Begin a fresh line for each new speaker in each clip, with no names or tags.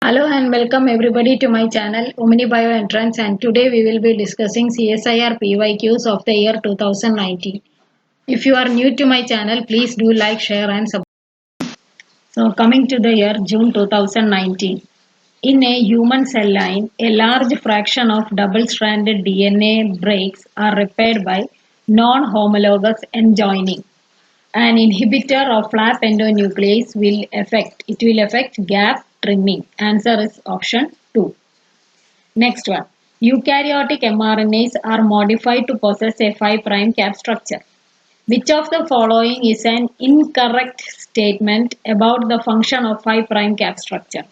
Hello and welcome everybody to my channel ominibioentrance, and today we will be discussing CSIR PYQs of the year 2019. If you are new to my channel, please do like, share and subscribe. So coming to the year June 2019. In a human cell line, a large fraction of double-stranded DNA breaks are repaired by non-homologous enjoining. An inhibitor of flap endonuclease will affect gap trimming. Answer is option 2. Next one. Eukaryotic mRNAs are modified to possess a 5' cap structure. Which of the following is an incorrect statement about the function of 5' cap structure?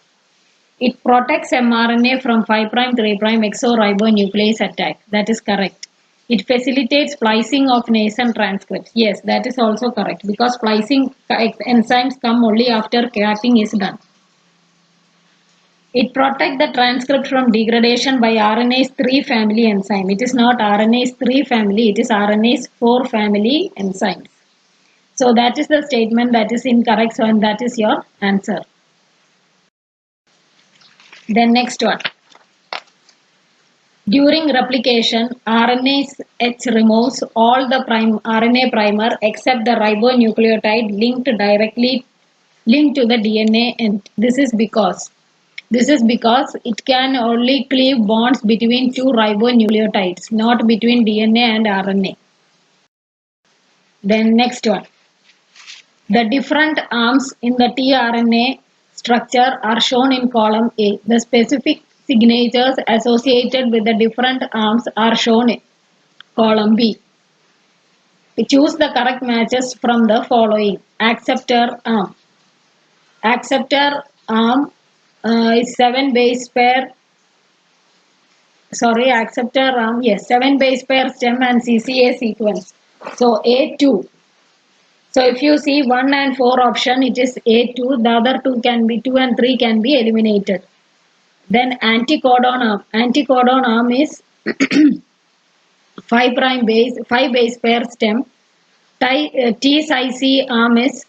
It protects mRNA from 5', 3' exoribonuclease attack. That is correct. It facilitates splicing of nascent transcripts. Yes, that is also correct, because splicing enzymes come only after capping is done. It protects the transcript from degradation by RNase 3 family enzyme. It is not RNase 3 family, it is RNase 4 family enzymes. So that is the statement that is incorrect, and that is your answer. Then next one. During replication, RNase H removes all the RNA primer except the ribonucleotide linked to the DNA end. This is because it can only cleave bonds between two ribonucleotides, not between DNA and RNA. Then next one. The different arms in the tRNA structure are shown in column A. The specific signatures associated with the different arms are shown in column B. We choose the correct matches from the following. Acceptor arm. Acceptor arm is 7 base pair. Acceptor arm, yes, 7 base pair stem and CCA sequence. So A2. So if you see 1 and 4 option, it is A2. The other 2 and 3 can be eliminated. Then anticodon arm. Anticodon arm is 5' base pair stem. T-Cyc arm is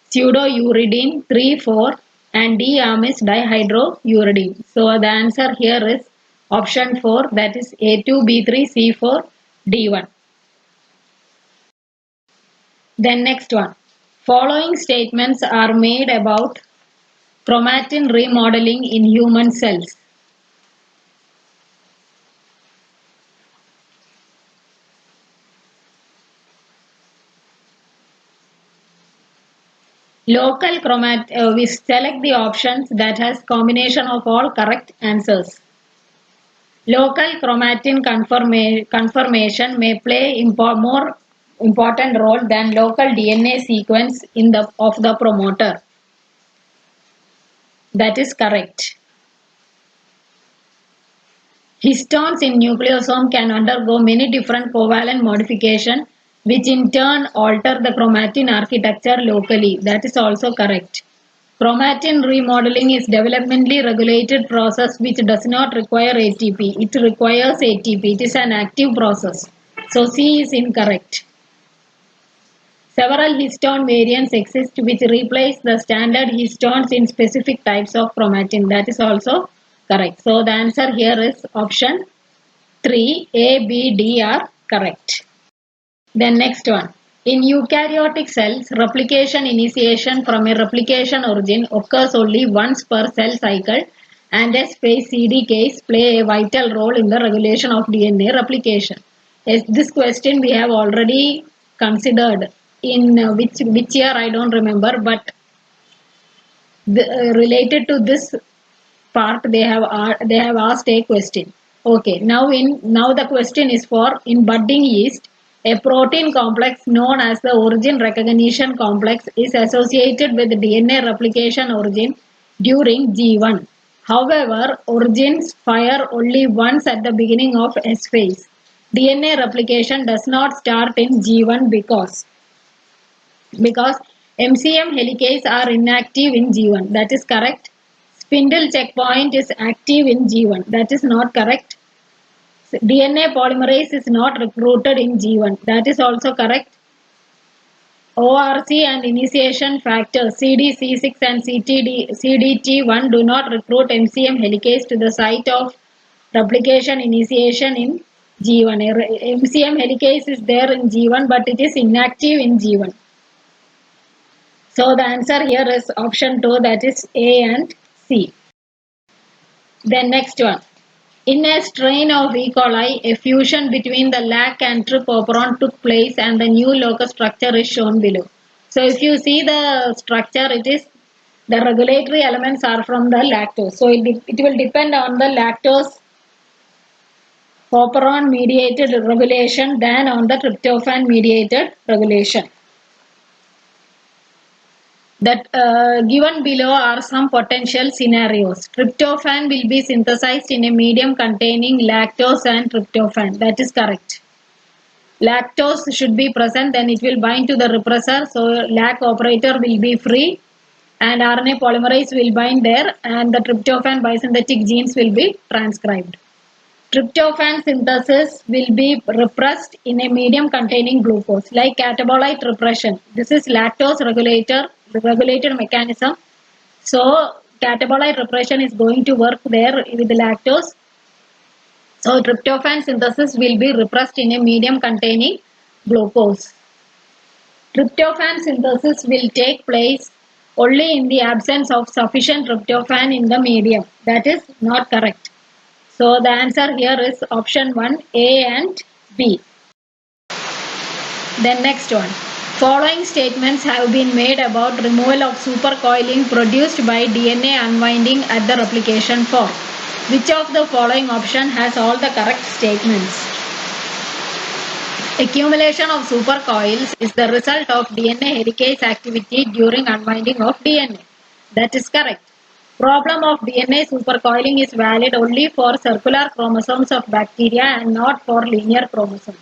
pseudouridine 3,4 and D arm is dihydrouridine. So the answer here is option 4, that is A2, B3, C4, D1. Then next one. Following statements are made about chromatin remodeling in human cells. Local chromatin, we select the options that has combination of all correct answers. Local chromatin conformation may play more important role than local DNA sequence of the promoter. That is correct. Histones in nucleosome can undergo many different covalent modifications, which in turn alter the chromatin architecture locally. That is also correct. Chromatin remodeling is developmentally regulated process which does not require ATP. It requires ATP. It is an active process. So C is incorrect. Several histone variants exist which replace the standard histones in specific types of chromatin. That is also correct. So the answer here is option 3. A, B, D are correct. Then next one. In eukaryotic cells, replication initiation from a replication origin occurs only once per cell cycle, and as phase CDKs play a vital role in the regulation of DNA replication. This question we have already considered in which year I don't remember, but related to this part they have asked a question. Okay, now the question is for in budding yeast. A protein complex known as the origin recognition complex is associated with DNA replication origin during G1. However, origins fire only once at the beginning of S phase. DNA replication does not start in G1 because MCM helicase are inactive in G1. That is correct. Spindle checkpoint is active in G1. That is not correct. DNA polymerase is not recruited in G1. That is also correct. ORC and initiation factors CDC6 and CDT1 do not recruit MCM helicase to the site of replication initiation in G1. MCM helicase is there in G1 but it is inactive in G1. So the answer here is option 2, that is A and C. Then next one. In a strain of E. coli, a fusion between the lac and trip operon took place and the new locus structure is shown below. So if you see the structure, it is the regulatory elements are from the lactose. So it will depend on the lactose operon mediated regulation than on the tryptophan mediated regulation. That given below are some potential scenarios. Tryptophan will be synthesized in a medium containing lactose and tryptophan. That is correct. Lactose should be present, then it will bind to the repressor. So lac operator will be free and RNA polymerase will bind there and the tryptophan bisynthetic genes will be transcribed. Tryptophan synthesis will be repressed in a medium containing glucose, like catabolite repression. This is lactose regulated mechanism. So catabolite repression is going to work there with the lactose. So tryptophan synthesis will be repressed in a medium containing glucose. Tryptophan synthesis will take place only in the absence of sufficient tryptophan in the medium. That is not correct. So the answer here is option 1, A and B. Then next one. Following statements have been made about removal of supercoiling produced by DNA unwinding at the replication fork. Which of the following option has all the correct statements? Accumulation of supercoils is the result of DNA helicase activity during unwinding of DNA. That is correct. Problem of DNA supercoiling is valid only for circular chromosomes of bacteria and not for linear chromosomes.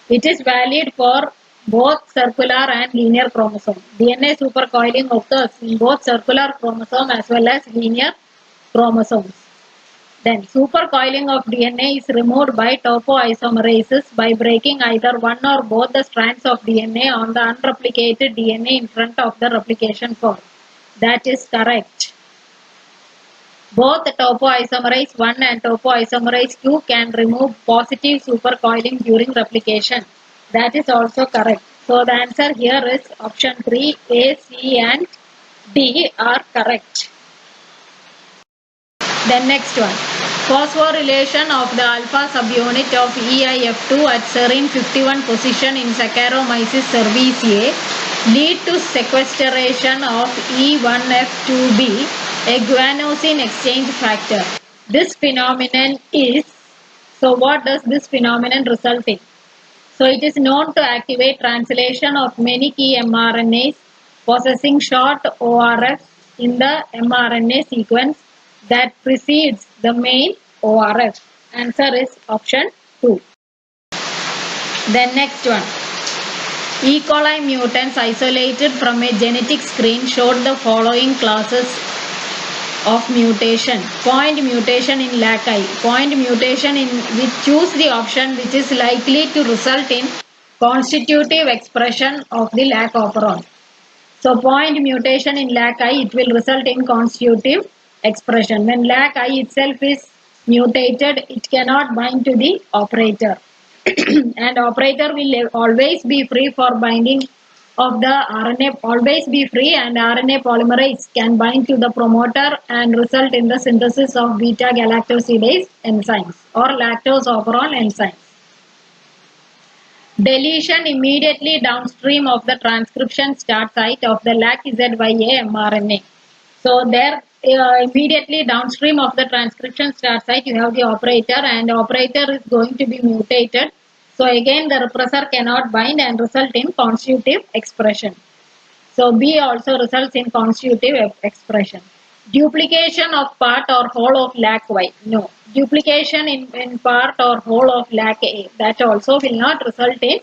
It is valid for both circular and linear chromosomes. DNA supercoiling occurs in both circular chromosome as well as linear chromosomes. Then supercoiling of DNA is removed by topoisomerases by breaking either one or both the strands of DNA on the unreplicated DNA in front of the replication fork. That is correct. Both topoisomerase 1 and topoisomerase 2 can remove positive supercoiling during replication. That is also correct. So the answer here is option 3, A, C and D are correct. Then next one. Phosphorylation of the alpha subunit of EIF2 at serine 51 position in Saccharomyces cerevisiae lead to sequestration of E1F2B, a guanosine exchange factor. This phenomenon is, so what does this phenomenon result in? So it is known to activate translation of many key mRNAs possessing short ORF in the mRNA sequence that precedes the main ORF. Answer is option 2. Then next one. E. coli mutants isolated from a genetic screen showed the following classes of mutation. Point mutation in LAC-I. Point mutation in which choose the option which is likely to result in constitutive expression of the LAC operon. So point mutation in LAC-I, it will result in constitutive expression. When LAC-I itself is mutated, it cannot bind to the operator. And operator will always be free for binding of the RNA, always be free, and RNA polymerase can bind to the promoter and result in the synthesis of beta galactosidase enzymes or lactose operon enzymes. Deletion immediately downstream of the transcription start site of the LAC-ZYA mRNA. So there immediately downstream of the transcription start site you have the operator, and operator is going to be mutated. So again the repressor cannot bind and result in constitutive expression. So B also results in constitutive expression. Duplication of part or whole of LAC-Y. No. Duplication in part or whole of LAC-A. That also will not result in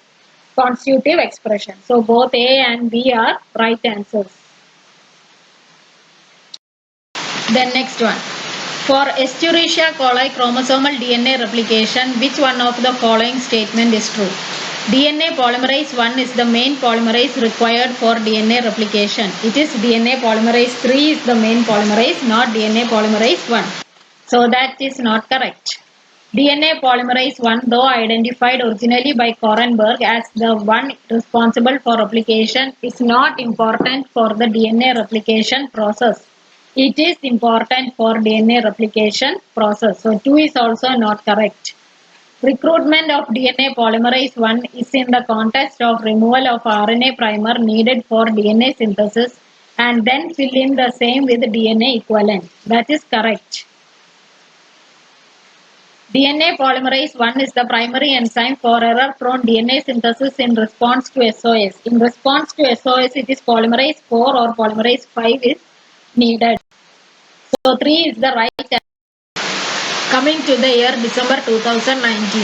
constitutive expression. So both A and B are right answers. Then next one. For Escherichia coli chromosomal DNA replication, which one of the following statement is true? DNA polymerase 1 is the main polymerase required for DNA replication. It is DNA polymerase 3 is the main polymerase, not DNA polymerase 1. So that is not correct. DNA polymerase 1, though identified originally by Korenberg as the one responsible for replication, is not important for the DNA replication process. It is important for DNA replication process. So 2 is also not correct. Recruitment of DNA polymerase 1 is in the context of removal of RNA primer needed for DNA synthesis and then fill in the same with DNA equivalent. That is correct. DNA polymerase 1 is the primary enzyme for error-prone DNA synthesis in response to SOS. In response to SOS, it is polymerase 4 or polymerase 5 is needed. So 3 is the right answer. Coming to the year December 2019.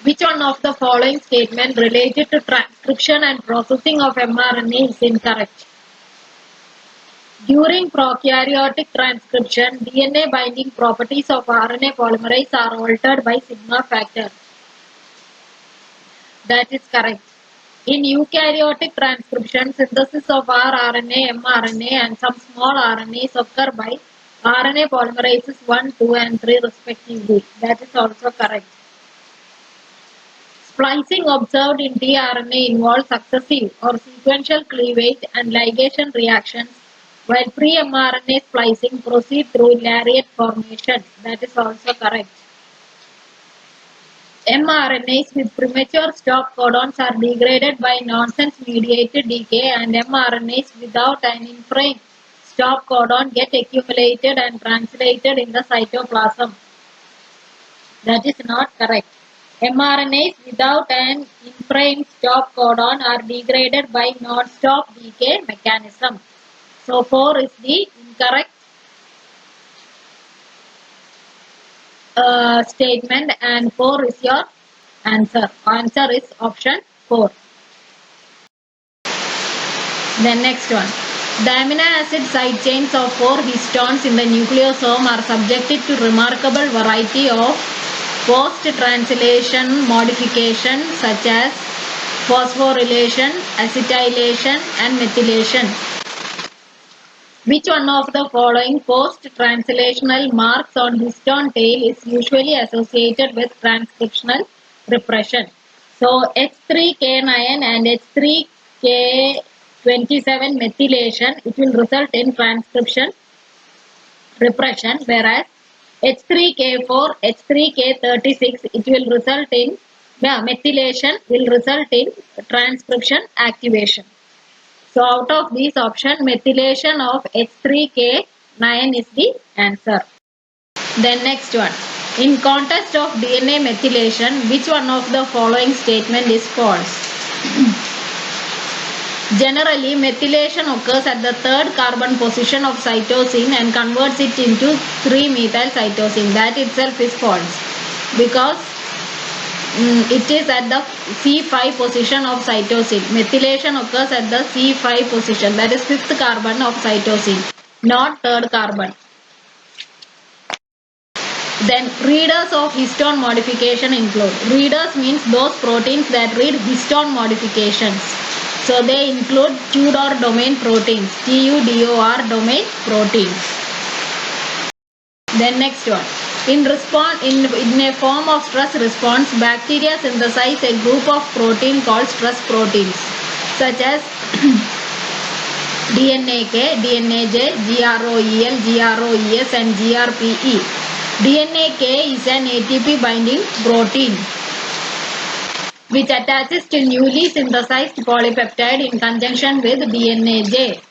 Which one of the following statement related to transcription and processing of mRNA is incorrect? During prokaryotic transcription, DNA binding properties of RNA polymerase are altered by sigma factor. That is correct. In eukaryotic transcription, synthesis of rRNA, mRNA and some small RNAs occur by RNA polymerases 1, 2 and 3 respectively. That is also correct. Splicing observed in tRNA involves successive or sequential cleavage and ligation reactions, while pre-mRNA splicing proceeds through lariat formation. That is also correct. mRNAs with premature stop codons are degraded by nonsense-mediated decay, and mRNAs without an in-frame stop codon get accumulated and translated in the cytoplasm. That is not correct. mRNAs without an in-frame stop codon are degraded by non-stop decay mechanism. So 4 is the incorrect statement and 4 is your answer. Answer is option 4. Then next one. The amino acid side chains of 4 histones in the nucleosome are subjected to remarkable variety of post-translation modification such as phosphorylation, acetylation and methylation. Which one of the following post-translational marks on histone tail is usually associated with transcriptional repression? So H3K9 and H3K27 methylation, it will result in transcription repression, whereas H3K4, H3K36, it will result in methylation, will result in transcription activation. So out of these options, methylation of H3K9 is the answer. Then next one. In context of DNA methylation, which one of the following statement is false? Generally, methylation occurs at the third carbon position of cytosine and converts it into 3-methyl cytosine. That itself is false because it is at the C5 position of cytosine. Methylation occurs at the C5 position, that is 5th carbon of cytosine, not 3rd carbon. Then readers of histone modification include. Readers means those proteins that read histone modifications. So they include TUDOR domain proteins, TUDOR domain proteins. Then next one. In a form of stress response, bacteria synthesize a group of protein called stress proteins, such as DNAK, DNAJ, GROEL, GROES and GRPE. DNAK is an ATP binding protein which attaches to newly synthesized polypeptide in conjunction with DNAJ.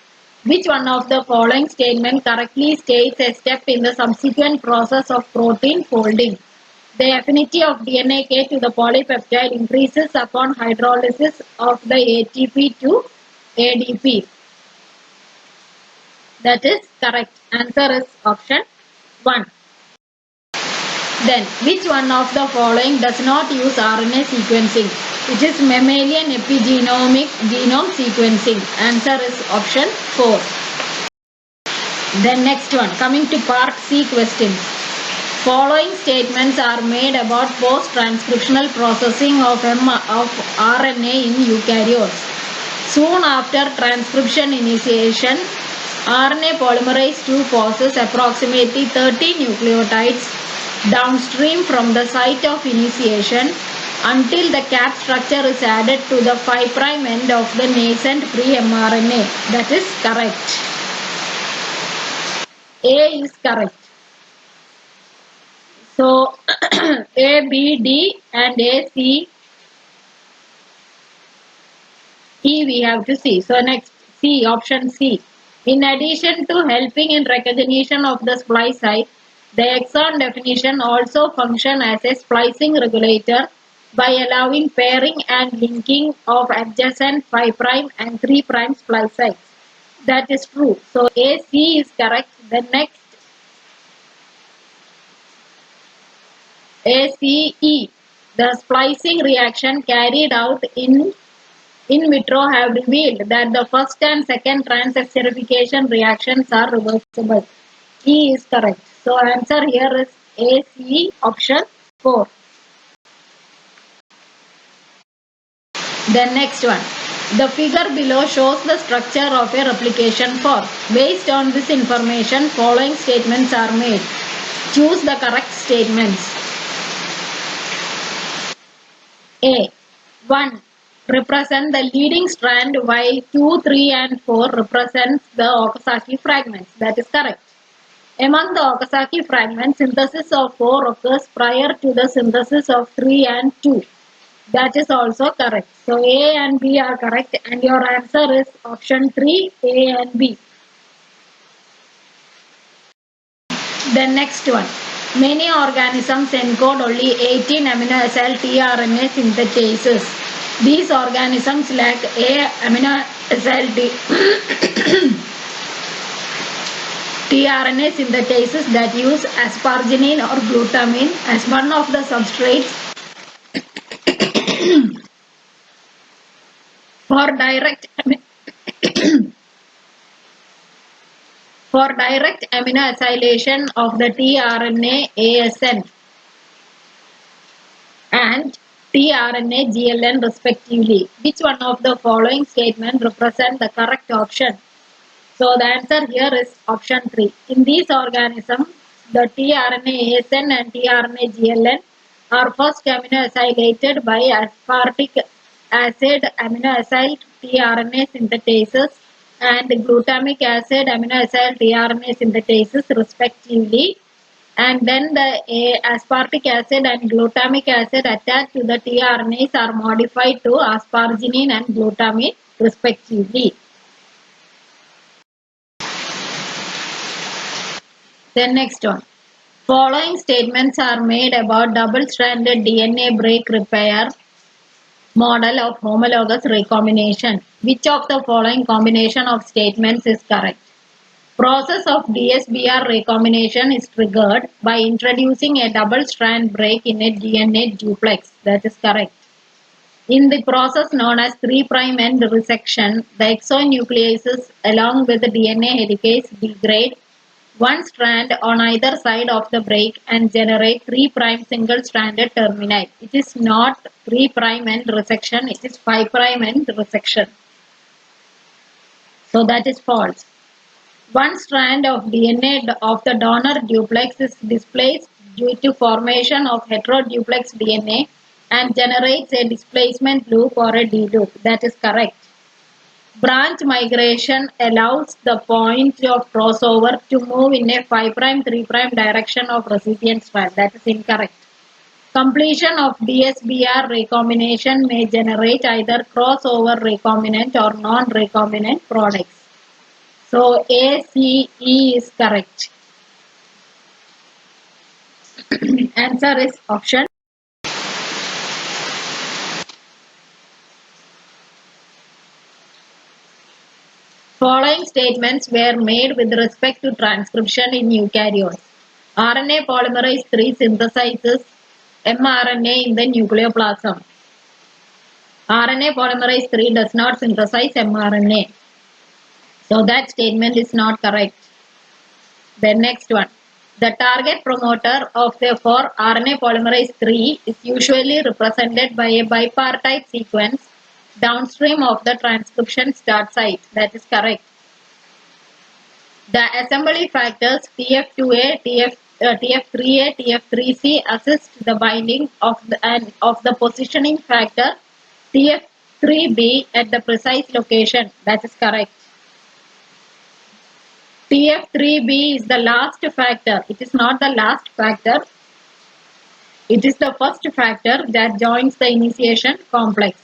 Which one of the following statement correctly states a step in the subsequent process of protein folding? The affinity of DNAK to the polypeptide increases upon hydrolysis of the ATP to ADP. That is correct. Answer is option 1. Then, which one of the following does not use RNA sequencing? It is mammalian epigenomic genome sequencing. Answer is option 4. Then next one, coming to part C questions. Following statements are made about post-transcriptional processing of RNA in eukaryotes. Soon after transcription initiation, RNA polymerase II passes approximately 30 nucleotides downstream from the site of initiation until the cap structure is added to the 5' end of the nascent pre-mRNA. That is correct. A is correct. So A, B, D and A, C, E we have to see. So next C, option C. In addition to helping in recognition of the splice site, the exon definition also functions as a splicing regulator by allowing pairing and linking of adjacent 5' and 3' splice sites. That is true. So A, C is correct. The next ACE, the splicing reaction carried out in vitro have revealed that the first and second transesterification reactions are reversible. E is correct. So answer here is ACE, option 4. Then next one. The figure below shows the structure of a replication fork. Based on this information, following statements are made. Choose the correct statements. A. 1. Represent the leading strand while 2, 3 and 4 represents the Okazaki fragments. That is correct. Among the Okazaki fragments, synthesis of 4 occurs prior to the synthesis of 3 and 2. That is also correct. So A and B are correct and your answer is option 3, A and B. The next one. Many organisms encode only 18 amino acyl tRNA synthetases. These organisms lack A amino acyl tRNA synthetases that use asparagine or glutamine as one of the substrates for direct amino acylation of the tRNA ASN and tRNA GLN respectively. Which one of the following statements represent the correct option? So the answer here is option 3. In these organisms, the tRNA ASN and tRNA GLN are first amino acylated by aspartic acid amino acyl tRNA synthetases and glutamic acid amino acyl tRNA synthetases respectively, and then the aspartic acid and glutamic acid attached to the tRNAs are modified to asparagine and glutamine respectively. Then next one. Following statements are made about double-stranded DNA break repair model of homologous recombination. Which of the following combination of statements is correct? Process of DSBR recombination is triggered by introducing a double-strand break in a DNA duplex. That is correct. In the process known as 3' end resection, the exonucleases along with the DNA helicase degrade one strand on either side of the break and generate 3' single-stranded termini. It is not 3' end resection, it is 5' end resection. So that is false. One strand of DNA of the donor duplex is displaced due to formation of heteroduplex DNA and generates a displacement loop or a D loop. That is correct. Branch migration allows the point of crossover to move in a 5', 3' direction of recipient strand. That is incorrect. Completion of DSBR recombination may generate either crossover recombinant or non-recombinant products. So ACE is correct. Answer is option. Following statements were made with respect to transcription in eukaryotes. RNA polymerase III synthesizes mRNA in the nucleoplasm. RNA polymerase III does not synthesize mRNA. So that statement is not correct. The next one. The target promoter of therefore RNA polymerase 3 is usually represented by a bipartite sequence downstream of the transcription start site. That is correct. The assembly factors TF2A, TF3A, TF3C assist the binding of the positioning factor TF3B at the precise location. That is correct. TF3B is the last factor. It is not the last factor. It is the first factor that joins the initiation complex.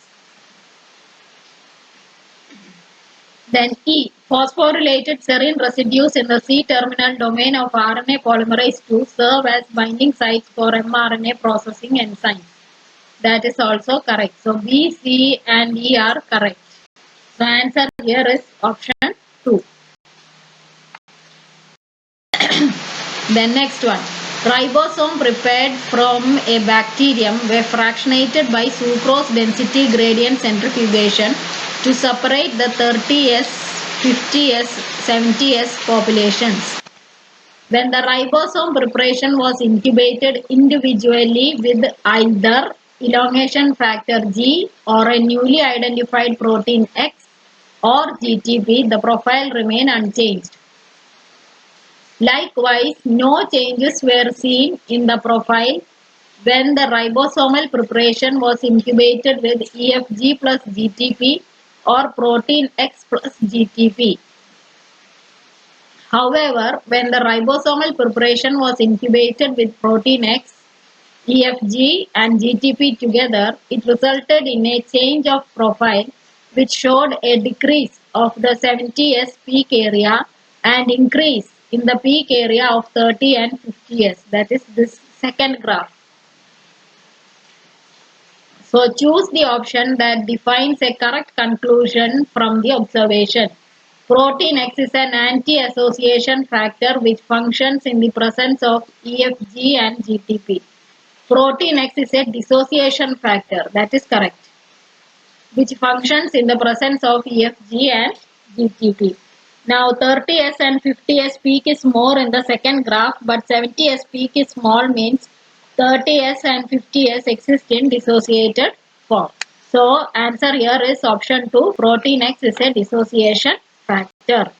Then E. Phosphorylated serine residues in the C-terminal domain of RNA polymerase 2 serve as binding sites for mRNA processing enzymes. That is also correct. So B, C and E are correct. The answer here is option 2. Then next one. Ribosome prepared from a bacterium were fractionated by sucrose density gradient centrifugation to separate the 30S, 50S, 70S populations. When the ribosome preparation was incubated individually with either elongation factor G or a newly identified protein X or GTP, the profile remained unchanged. Likewise, no changes were seen in the profile when the ribosomal preparation was incubated with EFG plus GTP or protein X plus GTP. However, when the ribosomal preparation was incubated with protein X, EFG and GTP together, it resulted in a change of profile which showed a decrease of the 70S peak area and increase in the peak area of 30 and 50S. That is this second graph. So choose the option that defines a correct conclusion from the observation. Protein X is an anti-association factor which functions in the presence of EFG and GTP. Protein X is a dissociation factor. That is correct. Which functions in the presence of EFG and GTP. Now 30S and 50S peak is more in the second graph, but 70S peak is small means 30S and 50S exist in dissociated form. So answer here is option 2. Protein X is a dissociation factor.